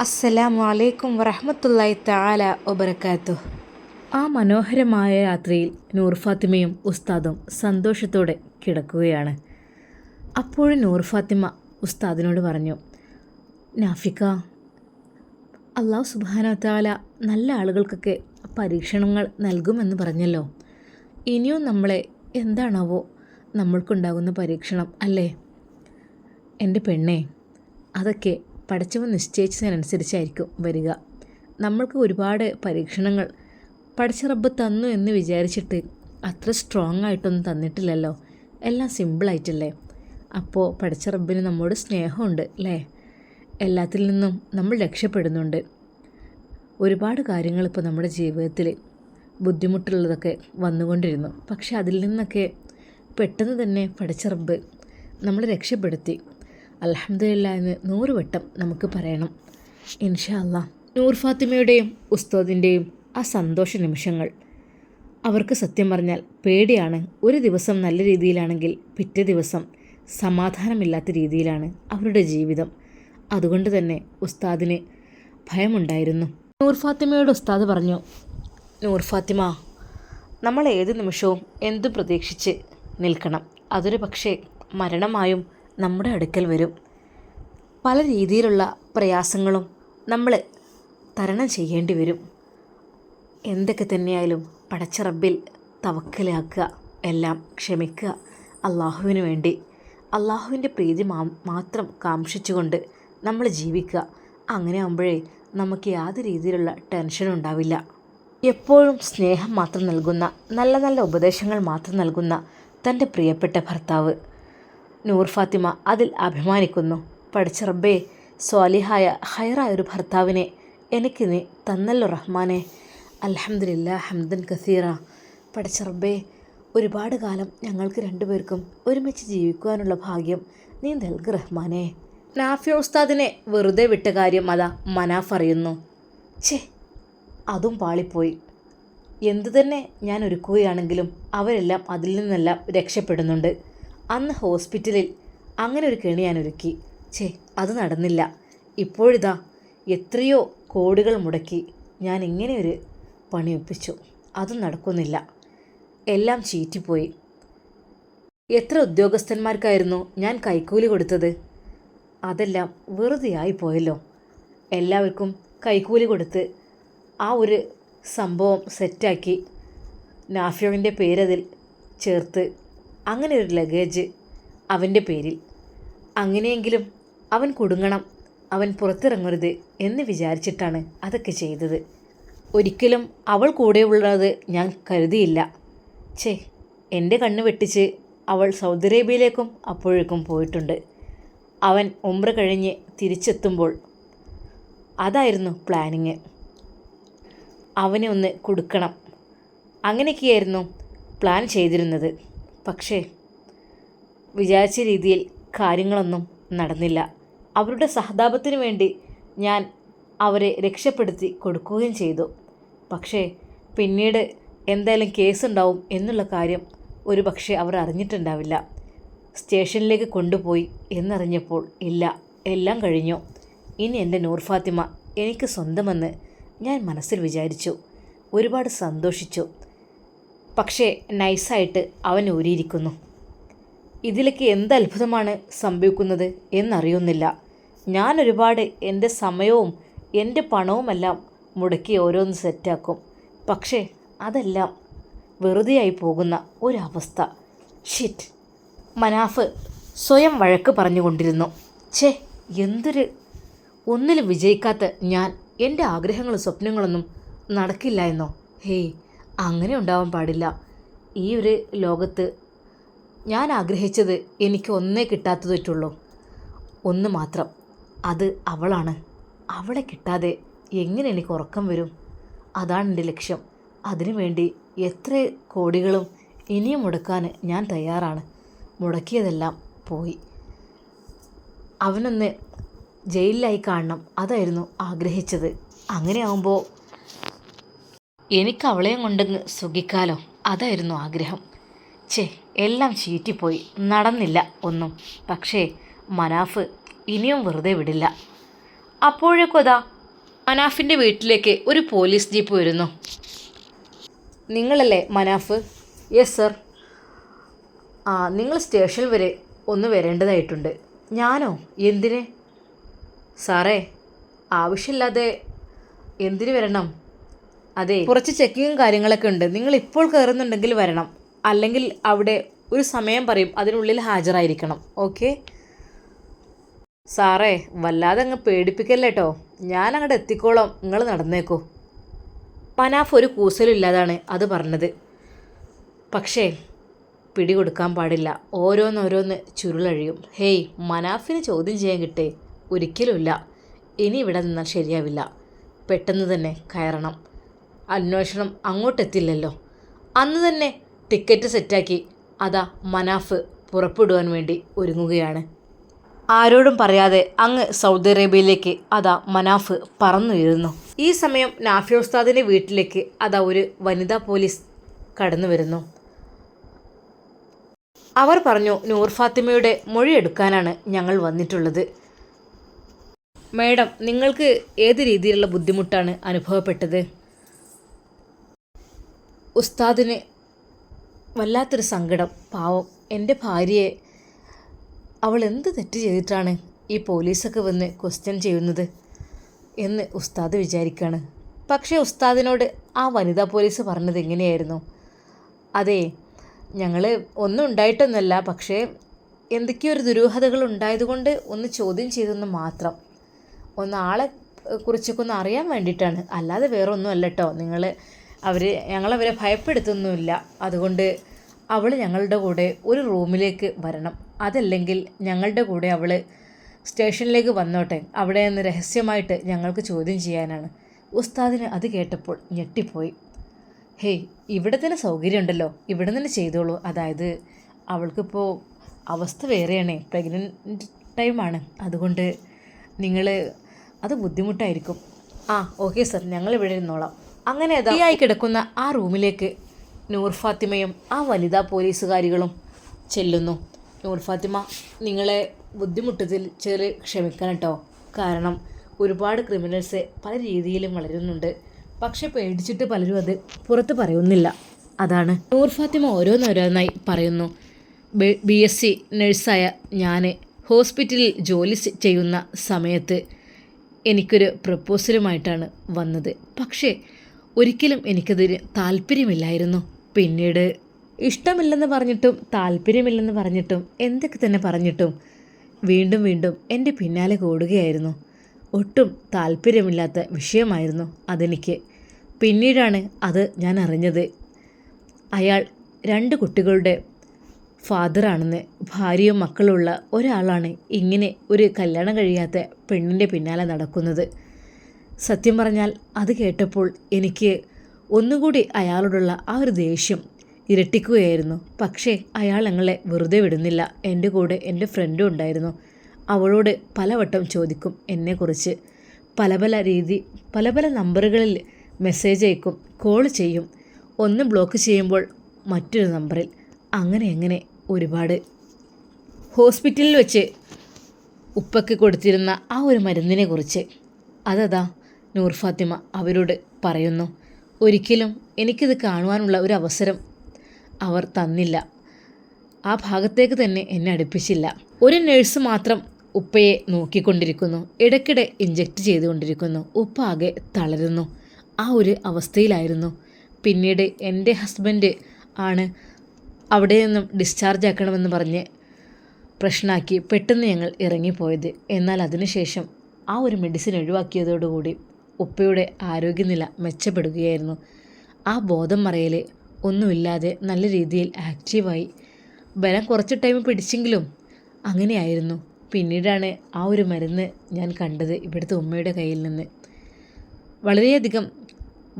അസ്സലാമു അലൈക്കും വറഹ്മത്തുള്ളാഹി തആല വബറകാതുഹു. ആ മനോഹരമായ രാത്രിയിൽ നൂർ ഫാത്തിമയും ഉസ്താദും സന്തോഷത്തോടെ കിടക്കുകയാണ്. അപ്പോഴും നൂർ ഫാത്തിമ ഉസ്താദിനോട് പറഞ്ഞു, നാഫിക്ക, അല്ലാഹു സുബ്ഹാനഹു വ തആല നല്ല ആളുകൾക്കൊക്കെ പരീക്ഷണങ്ങൾ നൽകുമെന്ന് പറഞ്ഞല്ലോ. ഇനിയും നമ്മളെ എന്താണാവോ നമ്മൾക്കുണ്ടാകുന്ന പരീക്ഷണം അല്ലേ? എൻ്റെ പെണ്ണേ, അതൊക്കെ പടച്ചവൻ നിശ്ചയിച്ചതിനനുസരിച്ചായിരിക്കും വരിക. നമ്മൾക്ക് ഒരുപാട് പരീക്ഷണങ്ങൾ പടച്ച റബ്ബ് തന്നു എന്ന് വിചാരിച്ചിട്ട് അത്ര സ്ട്രോങ് ആയിട്ടൊന്നും തന്നിട്ടില്ലല്ലോ. എല്ലാം സിമ്പിളായിട്ടല്ലേ? അപ്പോൾ പടച്ച റബ്ബിന് നമ്മോട് സ്നേഹമുണ്ട് അല്ലേ? എല്ലാത്തിൽ നിന്നും നമ്മൾ രക്ഷപ്പെടുന്നുണ്ട്. ഒരുപാട് കാര്യങ്ങൾ ഇപ്പോൾ നമ്മുടെ ജീവിതത്തിൽ ബുദ്ധിമുട്ടുള്ളതൊക്കെ വന്നുകൊണ്ടിരുന്നു. പക്ഷെ അതിൽ നിന്നൊക്കെ പെട്ടെന്ന് തന്നെ പടച്ച റബ്ബ് നമ്മളെ രക്ഷപ്പെടുത്തി. അൽഹംദുലില്ലാ എന്ന് 100 വട്ടം നമുക്ക് പറയണം ഇൻഷാ അല്ലാ. നൂർ ഫാത്തിമയുടെയും ഉസ്താദിൻ്റെയും ആ സന്തോഷ നിമിഷങ്ങൾ അവർക്ക് സത്യം പറഞ്ഞാൽ പേടിയാണ്. ഒരു ദിവസം നല്ല രീതിയിലാണെങ്കിൽ പിറ്റേ ദിവസം സമാധാനമില്ലാത്ത രീതിയിലാണ് അവരുടെ ജീവിതം. അതുകൊണ്ട് തന്നെ ഉസ്താദിന് ഭയമുണ്ടായിരുന്നു. നൂർ ഫാത്തിമയോട് ഉസ്താദ് പറഞ്ഞു, നൂർ ഫാത്തിമ, നമ്മൾ ഏത് നിമിഷവും എന്തും പ്രതീക്ഷിച്ച് നിൽക്കണം. അതൊരു പക്ഷേ മരണമായും നമ്മുടെ അടുക്കൽ വരും. പല രീതിയിലുള്ള പ്രയാസങ്ങളും നമ്മൾ തരണം ചെയ്യേണ്ടി വരും. എന്തൊക്കെ തന്നെയായാലും പടച്ച റബ്ബിൽ തവക്കലാക്കുക, എല്ലാം ക്ഷമിക്കുക, അള്ളാഹുവിന് വേണ്ടി അള്ളാഹുവിൻ്റെ പ്രീതി മാത്രം കാംക്ഷിച്ചുകൊണ്ട് നമ്മൾ ജീവിക്കുക. അങ്ങനെ ആകുമ്പോഴേ നമുക്ക് യാതൊരു രീതിയിലുള്ള ടെൻഷനും ഉണ്ടാവില്ല. എപ്പോഴും സ്നേഹം മാത്രം നൽകുന്ന, നല്ല നല്ല ഉപദേശങ്ങൾ മാത്രം നൽകുന്ന തൻ്റെ പ്രിയപ്പെട്ട ഭർത്താവ് നൂർ ഫാത്തിമ അതിൽ അഭിമാനിക്കുന്നു. പടച്ച റബ്ബേ, സ്വാലിഹായ ഹൈറായ ഒരു ഭർത്താവിനെ എനിക്ക് നീ തന്നല്ലോ റഹ്മാനെ. അൽഹംദുലില്ലാ ഹംദൻ കസീറ. പടച്ച റബ്ബേ, ഒരുപാട് കാലം ഞങ്ങൾക്ക് രണ്ടുപേർക്കും ഒരുമിച്ച് ജീവിക്കുവാനുള്ള ഭാഗ്യം നീ നൽകു റഹ്മാനെ. നാഫി ഉസ്താദിനെ വെറുതെ വിട്ട കാര്യം അതാ മനാഫ് അറിയുന്നു. അതും പാളിപ്പോയി. എന്തു തന്നെ ഞാൻ ഒരുക്കുകയാണെങ്കിലും അവരെല്ലാം അതിൽ നിന്നെല്ലാം രക്ഷപ്പെടുന്നുണ്ട്. അന്ന് ഹോസ്പിറ്റലിൽ അങ്ങനെ ഒരു കെണി ഞാൻ ഒരുക്കി. അത് നടന്നില്ല. ഇപ്പോഴിതാ എത്രയോ കോടികൾ മുടക്കി ഞാൻ ഇങ്ങനെ ഒരു പണിയൊപ്പിച്ചു. അതും നടക്കുന്നില്ല. എല്ലാം ചീറ്റിപ്പോയി. എത്ര ഉദ്യോഗസ്ഥന്മാർക്കായിരുന്നു ഞാൻ കൈക്കൂലി കൊടുത്തത്? അതെല്ലാം വെറുതെ ആയിപ്പോയല്ലോ. എല്ലാവർക്കും കൈക്കൂലി കൊടുത്ത് ആ ഒരു സംഭവം സെറ്റാക്കി നാഫിയോവിൻ്റെ പേരതിൽ ചേർത്ത് അങ്ങനെ ഒരു ലഗേജ് അവൻ്റെ പേരിൽ. അങ്ങനെയെങ്കിലും അവൻ കുടുങ്ങണം, അവൻ പുറത്തിറങ്ങരുത് എന്ന് വിചാരിച്ചിട്ടാണ് അതൊക്കെ ചെയ്തത്. ഒരിക്കലും അവൾ കൂടെയുള്ളത് ഞാൻ കരുതിയില്ല. എൻ്റെ കണ്ണ് വെട്ടിച്ച് അവൾ സൗദി അറേബ്യയിലേക്കും അപ്പോഴേക്കും പോയിട്ടുണ്ട്. അവൻ ഉംറ കഴിഞ്ഞ് തിരിച്ചെത്തുമ്പോൾ അതായിരുന്നു പ്ലാനിങ്. അവനെ ഒന്ന് കൊടുക്കണം, അങ്ങനെയൊക്കെയായിരുന്നു പ്ലാൻ ചെയ്തിരുന്നത്. പക്ഷേ വിചാരിച്ച രീതിയിൽ കാര്യങ്ങളൊന്നും നടന്നില്ല. അവരുടെ സഹതാപത്തിനു വേണ്ടി ഞാൻ അവരെ രക്ഷപ്പെടുത്തി കൊടുക്കുകയും ചെയ്തു. പക്ഷേ പിന്നീട് എന്തായാലും കേസുണ്ടാവും എന്നുള്ള കാര്യം ഒരു പക്ഷേ അവർ അറിഞ്ഞിട്ടുണ്ടാവില്ല. സ്റ്റേഷനിലേക്ക് കൊണ്ടുപോയി എന്നറിഞ്ഞപ്പോൾ ഇല്ല, എല്ലാം കഴിഞ്ഞു. ഇനി എൻ്റെ നൂർ ഫാത്തിമ എനിക്ക് സ്വന്തമെന്ന് ഞാൻ മനസ്സിൽ വിചാരിച്ചു. ഒരുപാട് സന്തോഷിച്ചു. പക്ഷേ നൈസായിട്ട് അവൻ ഊരിയിരിക്കുന്നു. ഇതിലേക്ക് എന്ത് അത്ഭുതമാണ് സംഭവിക്കുന്നത് എന്നറിയുന്നില്ല. ഞാൻ ഒരുപാട് എൻ്റെ സമയവും എൻ്റെ പണവുമെല്ലാം മുടക്കി ഓരോന്ന് സെറ്റാക്കും. പക്ഷേ അതെല്ലാം വെറുതെയായി പോകുന്ന ഒരവസ്ഥ. മനാഫ് സ്വയം വഴക്ക് പറഞ്ഞുകൊണ്ടിരുന്നു. എന്തൊരു ഒന്നിലും വിജയിക്കാത്ത ഞാൻ, എൻ്റെ ആഗ്രഹങ്ങളും സ്വപ്നങ്ങളൊന്നും നടക്കില്ല എന്നോ? അങ്ങനെ ഉണ്ടാവാൻ പാടില്ല. ഈ ഒരു ലോകത്ത് ഞാൻ ആഗ്രഹിച്ചത് എനിക്ക് ഒന്നേ കിട്ടാത്തതായിട്ടുള്ളൂ, ഒന്ന് മാത്രം. അത് അവളാണ്. അവളെ കിട്ടാതെ എങ്ങനെ എനിക്ക് ഉറക്കം വരും? അതാണ് എൻ്റെ ലക്ഷ്യം. അതിനുവേണ്ടി എത്ര കോടികളും ഇനിയും മുടക്കാൻ ഞാൻ തയ്യാറാണ്. മുടക്കിയതെല്ലാം പോയി. അവനൊന്ന് ജയിലിലായി കാണണം, അതായിരുന്നു ആഗ്രഹിച്ചത്. അങ്ങനെ ആവുമ്പോൾ എനിക്ക് അവളെയും കൊണ്ടങ്ങ് സുഖിക്കാലോ, അതായിരുന്നു ആഗ്രഹം. എല്ലാം ചീറ്റിപ്പോയി, നടന്നില്ല ഒന്നും. പക്ഷേ മനാഫ് ഇനിയും വെറുതെ വിടില്ല. അപ്പോഴേക്കും അതാ മനാഫിൻ്റെ വീട്ടിലേക്ക് ഒരു പോലീസ് ജീപ്പ് വരുന്നു. നിങ്ങളല്ലേ മനാഫ്? Yes sir. നിങ്ങൾ സ്റ്റേഷൻ വരെ ഒന്ന് വരേണ്ടതായിട്ടുണ്ട്. ഞാനോ? എന്തിന്? സാറേ, ആവശ്യമില്ലാതെ എന്തിനു വരണം? അതെ, കുറച്ച് ചെക്കിങ്ങും കാര്യങ്ങളൊക്കെ ഉണ്ട്. നിങ്ങൾ ഇപ്പോൾ കയറുന്നുണ്ടെങ്കിൽ വരണം, അല്ലെങ്കിൽ അവിടെ ഒരു സമയം പറയും, അതിനുള്ളിൽ ഹാജരായിരിക്കണം. ഓക്കെ സാറേ, വല്ലാതെ അങ്ങ് പേടിപ്പിക്കല്ലേട്ടോ. ഞാൻ അങ്ങോട്ട് എത്തിക്കോളാം, നിങ്ങൾ നടന്നേക്കോ. മനാഫ് ഒരു കൂസലില്ലാതാണ് അത് പറഞ്ഞത്. പക്ഷേ പിടികൊടുക്കാൻ പാടില്ല. ഓരോന്നോരോന്ന് ചുരുളഴിയും. ഹേയ്, മനാഫിന് ചോദ്യം ചെയ്യാൻ കിട്ടേ? ഒരിക്കലുമില്ല. ഇനി ഇവിടെ നിന്നാൽ ശരിയാവില്ല. പെട്ടെന്ന് തന്നെ കയറണം. അന്വേഷണം അങ്ങോട്ടെത്തില്ലല്ലോ. അന്ന് തന്നെ ടിക്കറ്റ് സെറ്റാക്കി അതാ മനാഫ് പുറപ്പെടുവാൻ വേണ്ടി ഒരുങ്ങുകയാണ്. ആരോടും പറയാതെ അങ്ങ് സൗദി അറേബ്യയിലേക്ക് അതാ മനാഫ് പറന്നുയരുന്നു. ഈ സമയം നാഫി ഉസ്താദിൻ്റെ വീട്ടിലേക്ക് അതാ ഒരു വനിതാ പോലീസ് കടന്നു വരുന്നു. അവർ പറഞ്ഞു, നൂർ ഫാത്തിമയുടെ മൊഴിയെടുക്കാനാണ് ഞങ്ങൾ വന്നിട്ടുള്ളത്. മേഡം, നിങ്ങൾക്ക് ഏത് രീതിയിലുള്ള ബുദ്ധിമുട്ടാണ് അനുഭവപ്പെട്ടത്? ഉസ്താദിന് വല്ലാത്തൊരു സങ്കടം. പാവം എൻ്റെ ഭാര്യയെ, അവൾ എന്ത് തെറ്റ് ചെയ്തിട്ടാണ് ഈ പോലീസൊക്കെ വന്ന് ക്വസ്റ്റ്യൻ ചെയ്യുന്നത് എന്ന് ഉസ്താദ് വിചാരിക്കുകയാണ്. പക്ഷേ ഉസ്താദിനോട് ആ വനിതാ പോലീസ് പറഞ്ഞത് എങ്ങനെയായിരുന്നു? അതെ, ഞങ്ങൾ ഒന്നും ഉണ്ടായിട്ടൊന്നുമല്ല, പക്ഷേ എന്തൊക്കെയോ ഒരു ദുരൂഹതകൾ ഉണ്ടായതുകൊണ്ട് ഒന്ന് ചോദ്യം ചെയ്തെന്ന് മാത്രം. ഒന്ന് ആളെ കുറിച്ചൊക്കെ ഒന്ന് അറിയാൻ വേണ്ടിയിട്ടാണ്, അല്ലാതെ വേറെ ഒന്നും അല്ല കേട്ടോ. ഞങ്ങളവരെ ഭയപ്പെടുത്തൊന്നുമില്ല. അതുകൊണ്ട് അവൾ ഞങ്ങളുടെ കൂടെ ഒരു റൂമിലേക്ക് വരണം. അതല്ലെങ്കിൽ ഞങ്ങളുടെ കൂടെ അവൾ സ്റ്റേഷനിലേക്ക് വന്നോട്ടെ. അവിടെ നിന്ന് രഹസ്യമായിട്ട് ഞങ്ങൾക്ക് ചോദ്യം ചെയ്യാനാണ്. ഉസ്താദിന് അത് കേട്ടപ്പോൾ ഞെട്ടിപ്പോയി. ഹേയ്, ഇവിടെ തന്നെ സൗകര്യമുണ്ടല്ലോ, ഇവിടെ തന്നെ ചെയ്തോളൂ. അതായത് അവൾക്കിപ്പോൾ അവസ്ഥ വേറെയാണേ, പ്രഗ്നൻറ്റ് ടൈമാണ്. അതുകൊണ്ട് നിങ്ങൾ അത് ബുദ്ധിമുട്ടായിരിക്കും. ഓക്കെ സർ, ഞങ്ങൾ ഇവിടെ ഇരുന്നോളാം. അങ്ങനെ അതായി കിടക്കുന്ന ആ റൂമിലേക്ക് നൂർ ഫാത്തിമയും ആ വനിതാ പോലീസുകാരികളും ചെല്ലുന്നു. നൂർ ഫാത്തിമ, നിങ്ങളെ ബുദ്ധിമുട്ടതിൽ ചെറിയ ക്ഷമിക്കണം കേട്ടോ. കാരണം ഒരുപാട് ക്രിമിനൽസ് പല രീതിയിലും വളരുന്നുണ്ട്. പക്ഷെ പേടിച്ചിട്ട് പലരും അത് പുറത്ത് അതാണ്. നൂർ ഫാത്തിമ ഓരോന്നോരോന്നായി പറയുന്നു. BSc നഴ്സായ ഞാൻ ഹോസ്പിറ്റലിൽ ജോലി ചെയ്യുന്ന സമയത്ത് എനിക്കൊരു പ്രപ്പോസലുമായിട്ടാണ് വന്നത്. പക്ഷേ ഒരിക്കലും എനിക്കതിന് താല്പര്യമില്ലായിരുന്നു. പിന്നീട് ഇഷ്ടമില്ലെന്ന് പറഞ്ഞിട്ടും താല്പര്യമില്ലെന്ന് പറഞ്ഞിട്ടും എന്തൊക്കെ തന്നെ പറഞ്ഞിട്ടും വീണ്ടും വീണ്ടും എൻ്റെ പിന്നാലെ കൂടുകയായിരുന്നു. ഒട്ടും താല്പര്യമില്ലാത്ത വിഷയമായിരുന്നു അതെനിക്ക്. പിന്നീടാണ് അത് ഞാൻ അറിഞ്ഞത്. അയാൾ 2 കുട്ടികളുടെ ഫാദറാണെന്ന്. ഭാര്യയും മക്കളുള്ള ഒരാളാണ് ഇങ്ങനെ ഒരു കല്യാണം കഴിയാത്ത പെണ്ണിൻ്റെ പിന്നാലെ നടക്കുന്നത്. സത്യം പറഞ്ഞാൽ അത് കേട്ടപ്പോൾ എനിക്ക് ഒന്നുകൂടി അയാളോടുള്ള ആ ഒരു ദേഷ്യം ഇരട്ടിക്കുകയായിരുന്നു. പക്ഷേ അയാൾ ഞങ്ങളെ വെറുതെ വിടുന്നില്ല. എൻ്റെ കൂടെ എൻ്റെ ഫ്രണ്ടും ഉണ്ടായിരുന്നു. അവളോട് പലവട്ടം ചോദിക്കും എന്നെക്കുറിച്ച്. പല പല നമ്പറുകളിൽ മെസ്സേജ് അയക്കും, കോൾ ചെയ്യും. ഒന്ന് ബ്ലോക്ക് ചെയ്യുമ്പോൾ മറ്റൊരു നമ്പറിൽ, അങ്ങനെ ഒരുപാട്. ഹോസ്പിറ്റലിൽ വെച്ച് ഉപ്പയ്ക്ക് കൊടുത്തിരുന്ന ആ ഒരു മരുന്നിനെ കുറിച്ച് അതതാ നൂർ ഫാത്തിമ അവരോട് പറയുന്നു. ഒരിക്കലും എനിക്കിത് കാണുവാനുള്ള ഒരു അവസരം അവർ തന്നില്ല. ആ ഭാഗത്തേക്ക് തന്നെ എന്നെ അടുപ്പിച്ചില്ല. ഒരു നഴ്സ് മാത്രം ഉപ്പയെ നോക്കിക്കൊണ്ടിരിക്കുന്നു. ഇടയ്ക്കിടെ ഇഞ്ചക്ട് ചെയ്തുകൊണ്ടിരിക്കുന്നു. ഉപ്പ ആകെ തളരുന്നു. ആ ഒരു അവസ്ഥയിലായിരുന്നു. പിന്നീട് എൻ്റെ ഹസ്ബൻഡ് ആണ് അവിടെ നിന്നും ഡിസ്ചാർജ് ആക്കണമെന്ന് പറഞ്ഞ് പ്രശ്നമാക്കി പെട്ടെന്ന് ഞങ്ങൾ ഇറങ്ങിപ്പോയത്. എന്നാൽ അതിനുശേഷം ആ ഒരു മെഡിസിൻ ഒഴിവാക്കിയതോടുകൂടി ഉപ്പയുടെ ആരോഗ്യനില മെച്ചപ്പെടുകയായിരുന്നു. ആ ബോധം മറയൽ ഒന്നുമില്ലാതെ നല്ല രീതിയിൽ ആക്റ്റീവായി. ബലം കുറച്ച് ടൈം പിടിച്ചെങ്കിലും അങ്ങനെയായിരുന്നു. പിന്നീടാണ് ആ ഒരു മരുന്ന് ഞാൻ കണ്ടത് ഇവിടുത്തെ ഉമ്മയുടെ കയ്യിൽ നിന്ന്. വളരെയധികം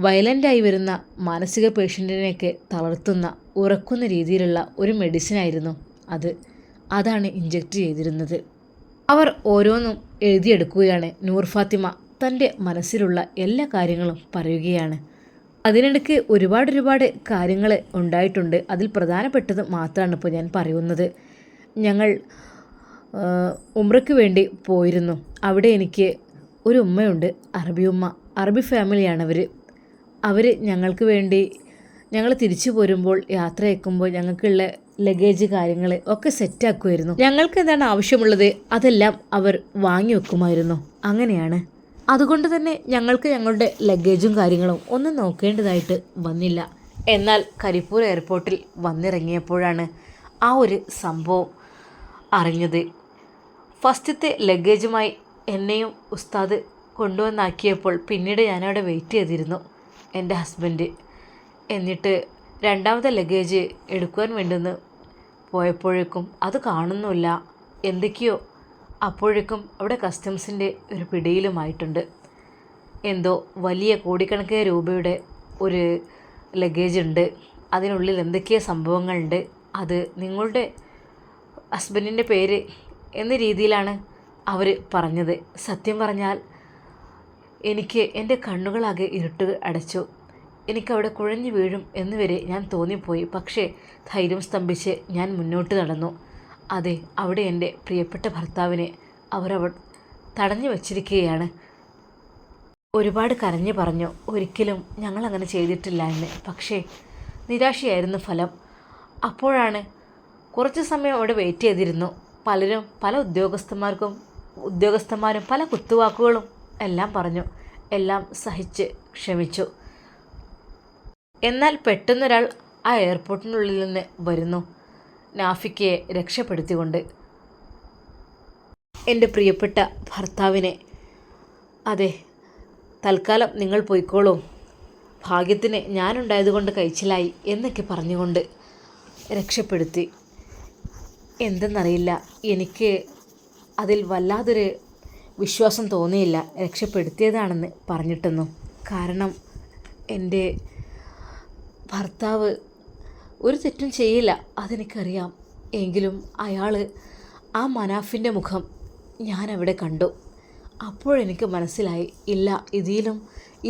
വയലൻ്റായി വരുന്ന മാനസിക പേഷ്യൻറ്റിനെയൊക്കെ തളർത്തുന്ന, ഉറക്കുന്ന രീതിയിലുള്ള ഒരു മെഡിസിനായിരുന്നു അത്. അതാണ് ഇഞ്ചക്ട് ചെയ്തിരുന്നത്. അവർ ഓരോന്നും എഴുതിയെടുക്കുകയാണ്. നൂർ ഫാത്തിമ തൻ്റെ മനസ്സിലുള്ള എല്ലാ കാര്യങ്ങളും പറയുകയാണ്. അതിനിടയ്ക്ക് ഒരുപാട് കാര്യങ്ങൾ ഉണ്ടായിട്ടുണ്ട്. അതിൽ പ്രധാനപ്പെട്ടത് മാത്രമാണ് ഇപ്പോൾ ഞാൻ പറയുന്നത്. ഞങ്ങൾ ഉംറയ്ക്ക് വേണ്ടി പോയിരുന്നു. അവിടെ എനിക്ക് ഒരു ഉമ്മയുണ്ട്, അറബി ഉമ്മ. അറബി ഫാമിലിയാണ് അവർ ഞങ്ങൾക്ക് വേണ്ടി ഞങ്ങൾ തിരിച്ചു പോരുമ്പോൾ യാത്ര അയക്കുമ്പോൾ ഞങ്ങൾക്കുള്ള ലഗേജ് കാര്യങ്ങൾ ഒക്കെ സെറ്റാക്കുമായിരുന്നു. ഞങ്ങൾക്ക് എന്താണ് ആവശ്യമുള്ളത് അതെല്ലാം അവർ വാങ്ങി വെക്കുമായിരുന്നു. അങ്ങനെയാണ്. അതുകൊണ്ട് തന്നെ ഞങ്ങൾക്ക് ഞങ്ങളുടെ ലഗേജും കാര്യങ്ങളും ഒന്നും നോക്കേണ്ടതായിട്ട് വന്നില്ല. എന്നാൽ കരിപ്പൂർ എയർപോർട്ടിൽ വന്നിറങ്ങിയപ്പോഴാണ് ആ ഒരു സംഭവം അറിഞ്ഞത്. ഫസ്റ്റത്തെ ലഗേജുമായി എന്നെയും ഉസ്താദ് കൊണ്ടുവന്നാക്കിയപ്പോൾ പിന്നീട് ഞാനവിടെ വെയിറ്റ് ചെയ്തിരുന്നു, എൻ്റെ ഹസ്ബൻഡ്. എന്നിട്ട് രണ്ടാമത്തെ ലഗേജ് എടുക്കുവാൻ വേണ്ടുന്ന പോയപ്പോഴേക്കും അത് കാണുന്നില്ല, എന്തൊക്കെയോ. അപ്പോഴേക്കും അവിടെ കസ്റ്റംസിൻ്റെ ഒരു പിടിയിലുമായിട്ടുണ്ട്. എന്തോ വലിയ കോടിക്കണക്കിന് രൂപയുടെ ഒരു ലഗേജ് ഉണ്ട്, അതിനുള്ളിൽ എന്തൊക്കെയോ സംഭവങ്ങളുണ്ട്, അത് നിങ്ങളുടെ ഹസ്ബൻഡിൻ്റെ പേര് എന്ന രീതിയിലാണ് അവർ പറഞ്ഞത്. സത്യം പറഞ്ഞാൽ എനിക്ക് എൻ്റെ കണ്ണുകളാകെ ഇരുട്ട് അടച്ചു. എനിക്കവിടെ കുഴഞ്ഞു വീഴും എന്ന് വരെ ഞാൻ തോന്നിപ്പോയി. പക്ഷേ ധൈര്യം സ്തംഭിച്ച് ഞാൻ മുന്നോട്ട് നടന്നു. അതെ, അവിടെ എൻ്റെ പ്രിയപ്പെട്ട ഭർത്താവിനെ അവരവർ തടഞ്ഞു വച്ചിരിക്കുകയാണ്. ഒരുപാട് കരഞ്ഞു പറഞ്ഞു ഒരിക്കലും ഞങ്ങളങ്ങനെ ചെയ്തിട്ടില്ല എന്ന്. പക്ഷേ നിരാശയായിരുന്നു ഫലം. അപ്പോഴാണ് കുറച്ച് സമയം അവിടെ വെയിറ്റ് ചെയ്തിരുന്നു. പലരും പല ഉദ്യോഗസ്ഥന്മാരും പല കുത്തുവാക്കുകളും എല്ലാം പറഞ്ഞു. എല്ലാം സഹിച്ച് ക്ഷമിച്ചു. എന്നാൽ പെട്ടെന്നൊരാൾ ആ എയർപോർട്ടിനുള്ളിൽ നിന്ന് വരുന്നു, നാഫിക്കയെ രക്ഷപ്പെടുത്തിക്കൊണ്ട്. എൻ്റെ പ്രിയപ്പെട്ട ഭർത്താവിനെ, അതെ, തൽക്കാലം നിങ്ങൾ പോയിക്കോളൂ, ഭാഗ്യത്തിന് ഞാനുണ്ടായതുകൊണ്ട് കഴിച്ചിലായി എന്നൊക്കെ പറഞ്ഞുകൊണ്ട് രക്ഷപ്പെടുത്തി. എന്തെന്നറിയില്ല, എനിക്ക് അതിൽ വല്ലാതൊരു വിശ്വാസം തോന്നിയില്ല രക്ഷപ്പെടുത്തിയതാണെന്ന് പറഞ്ഞിട്ടൊന്നും. കാരണം എൻ്റെ ഭർത്താവ് ഒരു തെറ്റും ചെയ്യില്ല, അതെനിക്കറിയാം. എങ്കിലും അയാൾ, ആ മനാഫിൻ്റെ മുഖം ഞാനവിടെ കണ്ടു. അപ്പോഴെനിക്ക് മനസ്സിലായി, ഇല്ല,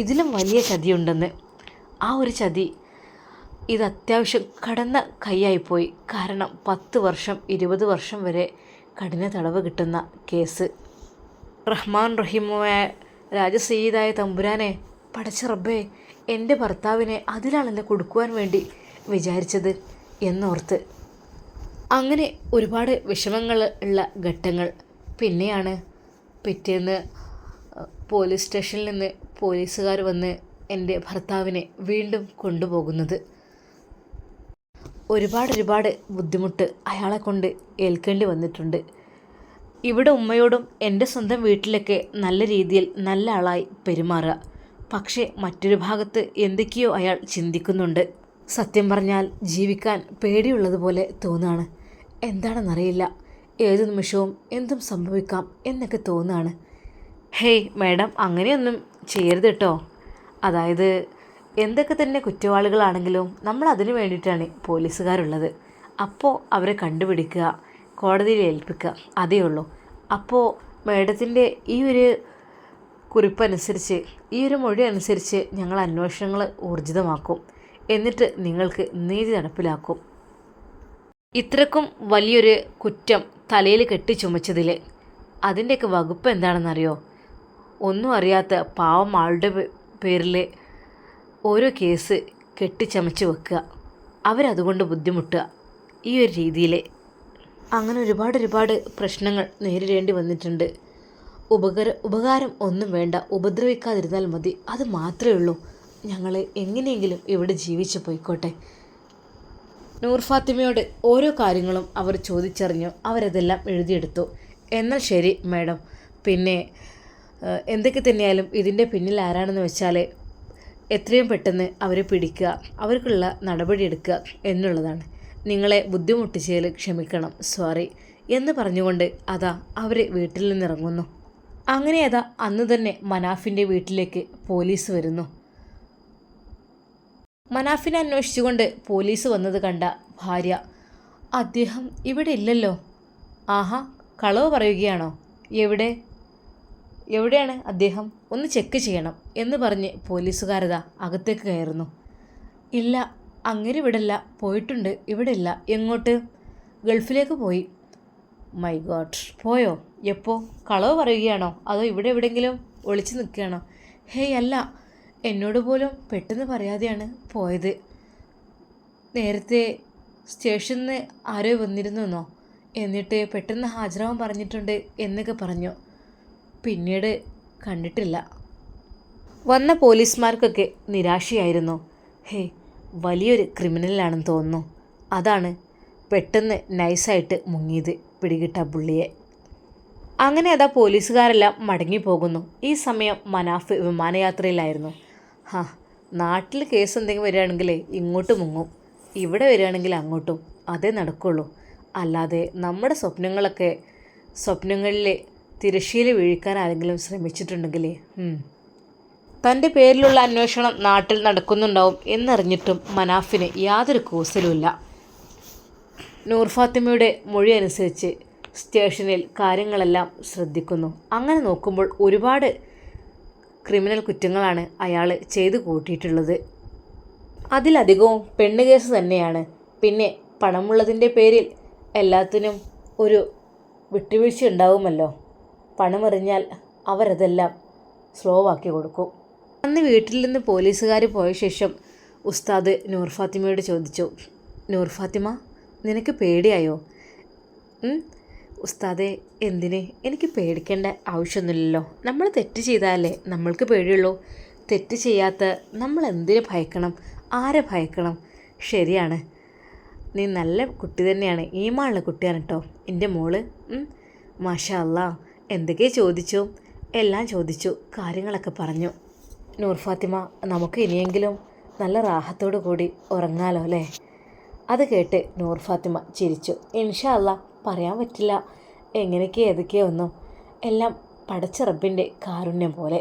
ഇതിലും വലിയ ചതിയുണ്ടെന്ന്. ആ ഒരു ചതി ഇത് അത്യാവശ്യം കടന്ന കൈയായിപ്പോയി. കാരണം 10 വർഷം 20 വർഷം വരെ കഠിന തടവ് കിട്ടുന്ന കേസ്. റഹ്മാൻ റഹീമായ രാജസീതായ തമ്പുരാനെ, പടച്ച റബ്ബേ, എൻ്റെ ഭർത്താവിനെ അതിലാണല്ലോ കൊടുക്കുവാൻ വേണ്ടി വിചാരിച്ചത് എന്നോർത്ത്. അങ്ങനെ ഒരുപാട് വിഷമങ്ങൾ ഉള്ള ഘട്ടങ്ങൾ. പിന്നെയാണ് പിറ്റേന്ന് പോലീസ് സ്റ്റേഷനിൽ നിന്ന് പോലീസുകാർ വന്ന് എൻ്റെ ഭർത്താവിനെ വീണ്ടും കൊണ്ടുപോകുന്നത്. ഒരുപാട് ബുദ്ധിമുട്ട് അയാളെ കൊണ്ട് ഏൽക്കേണ്ടി വന്നിട്ടുണ്ട്. ഇവിടെ ഉമ്മയോടും എൻ്റെ സ്വന്തം വീട്ടിലൊക്കെ നല്ല രീതിയിൽ നല്ല ആളായി പെരുമാറുക. പക്ഷേ മറ്റൊരു ഭാഗത്ത് എന്തൊക്കെയോ അയാൾ ചിന്തിക്കുന്നുണ്ട്. സത്യം പറഞ്ഞാൽ ജീവിക്കാൻ പേടിയുള്ളതുപോലെ തോന്നുകയാണ്. എന്താണെന്നറിയില്ല, ഏതു നിമിഷവും എന്തും സംഭവിക്കാം എന്നൊക്കെ തോന്നുകയാണ്. ഹേയ് മാഡം, അങ്ങനെയൊന്നും ചെയ്യരുത് കേട്ടോ. അതായത് എന്തൊക്കെ തന്നെ കുറ്റവാളികളാണെങ്കിലും നമ്മൾ അതിനു വേണ്ടിയിട്ടാണ് പോലീസുകാരുള്ളത്. അപ്പോൾ അവരെ കണ്ടുപിടിക്കുക, കോടതിയിൽ ഏൽപ്പിക്കുക, അതേ ഉള്ളൂ. അപ്പോൾ മാഡത്തിൻ്റെ ഈ ഒരു കുറിപ്പനുസരിച്ച്, ഈ ഒരു മൊഴി അനുസരിച്ച് ഞങ്ങൾ അന്വേഷണങ്ങൾ ഊർജിതമാക്കും. എന്നിട്ട് നിങ്ങൾക്ക് നീതി നടപ്പിലാക്കും. ഇത്രക്കും വലിയൊരു കുറ്റം തലയിൽ കെട്ടി ചുമച്ചതിൽ അതിൻ്റെയൊക്കെ വകുപ്പ് എന്താണെന്നറിയോ? ഒന്നും അറിയാത്ത പാവം ആളുടെ പേരിൽ ഓരോ കേസ് കെട്ടിച്ചമച്ച് വെക്കുക, അവരതുകൊണ്ട് ബുദ്ധിമുട്ടുക, ഈ ഒരു രീതിയിൽ. അങ്ങനെ ഒരുപാട് പ്രശ്നങ്ങൾ നേരിടേണ്ടി വന്നിട്ടുണ്ട്. ഉപകാരം ഒന്നും വേണ്ട, ഉപദ്രവിക്കാതിരുന്നാൽ മതി, അത് മാത്രമേ ഉള്ളൂ. ഞങ്ങൾ എങ്ങനെയെങ്കിലും ഇവിടെ ജീവിച്ചു പോയിക്കോട്ടെ. നൂർ ഫാത്തിമയോട് ഓരോ കാര്യങ്ങളും അവർ ചോദിച്ചറിഞ്ഞു. അവരതെല്ലാം എഴുതിയെടുത്തു. എന്നാൽ ശരി മാഡം, പിന്നെ എന്തൊക്കെ തന്നെയായാലും ഇതിൻ്റെ പിന്നിൽ ആരാണെന്ന് വെച്ചാൽ എത്രയും പെട്ടെന്ന് അവരെ പിടിക്കുക, അവർക്കുള്ള നടപടി എടുക്കുക എന്നുള്ളതാണ്. നിങ്ങളെ ബുദ്ധിമുട്ടിച്ചതിൽ ക്ഷമിക്കണം, സോറി എന്ന് പറഞ്ഞുകൊണ്ട് അതാ അവർ വീട്ടിൽ നിന്നിറങ്ങുന്നു. അങ്ങനെ അതാ അന്ന് തന്നെ മനാഫിൻ്റെ വീട്ടിലേക്ക് പോലീസ് വരുന്നു. മനാഫിനെ അന്വേഷിച്ചുകൊണ്ട് പോലീസ് വന്നത് കണ്ട ഭാര്യ, അദ്ദേഹം ഇവിടെ ഇല്ലല്ലോ. ആഹാ, കളവ് പറയുകയാണോ? എവിടെയാണ് അദ്ദേഹം? ഒന്ന് ചെക്ക് ചെയ്യണം എന്ന് പറഞ്ഞ് പോലീസുകാരതാ അകത്തേക്ക് കയറുന്നു. ഇല്ല, അങ്ങനെ ഇവിടെല്ല, പോയിട്ടുണ്ട്, ഇവിടെ ഇല്ല. എങ്ങോട്ട്? ഗൾഫിലേക്ക് പോയി. മൈ ഗോഡ്, പോയോ? എപ്പോൾ? കളവ് പറയുകയാണോ? അതോ ഇവിടെ എവിടെയെങ്കിലും ഒളിച്ചു നിൽക്കുകയാണോ? ഹേയ് അല്ല, എന്നോട് പോലും പെട്ടെന്ന് പറയാതെയാണ് പോയത്. നേരത്തെ സ്റ്റേഷനിൽ നിന്ന് ആരോ വന്നിരുന്നെന്നോ, എന്നിട്ട് പെട്ടെന്ന് ഹാജരാവാൻ പറഞ്ഞിട്ടുണ്ട് എന്നൊക്കെ പറഞ്ഞു. പിന്നീട് കണ്ടിട്ടില്ല. വന്ന പോലീസുമാർക്കൊക്കെ നിരാശയായിരുന്നു. ഹേ, വലിയൊരു ക്രിമിനലാണെന്ന് തോന്നുന്നു. അതാണ് പെട്ടെന്ന് നൈസായിട്ട് മുങ്ങിയത് പിടികിട്ട പുള്ളിയെ. അങ്ങനെ അതാ പോലീസുകാരെല്ലാം മടങ്ങിപ്പോകുന്നു. ഈ സമയം മനാഫ് വിമാനയാത്രയിലായിരുന്നു. നാട്ടിൽ കേസ് എന്തെങ്കിലും വരികയാണെങ്കിൽ ഇങ്ങോട്ട് മുങ്ങും, ഇവിടെ വരികയാണെങ്കിൽ അങ്ങോട്ടും. അതേ നടക്കുള്ളൂ. അല്ലാതെ നമ്മുടെ സ്വപ്നങ്ങളിൽ തിരശ്ശീല വീഴിക്കാൻ ആരെങ്കിലും ശ്രമിച്ചിട്ടുണ്ടെങ്കിൽ തൻ്റെ പേരിലുള്ള അന്വേഷണം നാട്ടിൽ നടക്കുന്നുണ്ടാവും എന്നറിഞ്ഞിട്ടും മനാഫിന് യാതൊരു കൂസലുമില്ല. നൂർ ഫാത്തിമയുടെ മൊഴി അനുസരിച്ച് സ്റ്റേഷനിൽ കാര്യങ്ങളെല്ലാം ശ്രദ്ധിക്കുന്നു. അങ്ങനെ നോക്കുമ്പോൾ ഒരുപാട് ക്രിമിനൽ കുറ്റങ്ങളാണ് അയാൾ ചെയ്തു കൂട്ടിയിട്ടുള്ളത്. അതിലധികവും പെണ്ണ് കേസ് തന്നെയാണ്. പിന്നെ പണമുള്ളതിൻ്റെ പേരിൽ എല്ലാത്തിനും ഒരു വിട്ടുവീഴ്ച ഉണ്ടാവുമല്ലോ. പണമെറിഞ്ഞാൽ അവരതെല്ലാം സ്ലോ ആക്കി കൊടുക്കും. അന്ന് വീട്ടിൽ നിന്ന് പോലീസുകാർ പോയ ശേഷം ഉസ്താദ് നൂർ ഫാത്തിമയോട് ചോദിച്ചു, നൂർ ഫാത്തിമ, നിനക്ക് പേടിയായോ? ഉസ്താദെ, എന്തിന്? എനിക്ക് പേടിക്കേണ്ട ആവശ്യമൊന്നുമില്ലല്ലോ. നമ്മൾ തെറ്റ് ചെയ്താലേ നമ്മൾക്ക് പേടിയുള്ളൂ. തെറ്റ് ചെയ്യാത്ത നമ്മൾ എന്തിനു ഭയക്കണം? ആരെ ഭയക്കണം? ശരിയാണ്, നീ നല്ല കുട്ടി തന്നെയാണ്, ഈമാനുള്ള കുട്ടിയാണ് കേട്ടോ എൻ്റെ മോള്. മാഷാ അല്ലാ. എന്തൊക്കെ ചോദിച്ചു? എല്ലാം ചോദിച്ചു, കാര്യങ്ങളൊക്കെ പറഞ്ഞു. നൂർ ഫാത്തിമ, നമുക്ക് ഇനിയെങ്കിലും നല്ല റാഹത്തോടു കൂടി ഉറങ്ങാലോ അല്ലേ? അത് കേട്ട് നൂർ ഫാത്തിമ ചിരിച്ചു. ഇൻഷാ അല്ലാ, പറയാൻ പറ്റില്ല എങ്ങനെയൊക്കെ ഏതൊക്കെയോ ഒന്നും, എല്ലാം പടച്ച റബ്ബിൻ്റെ കാരുണ്യം പോലെ.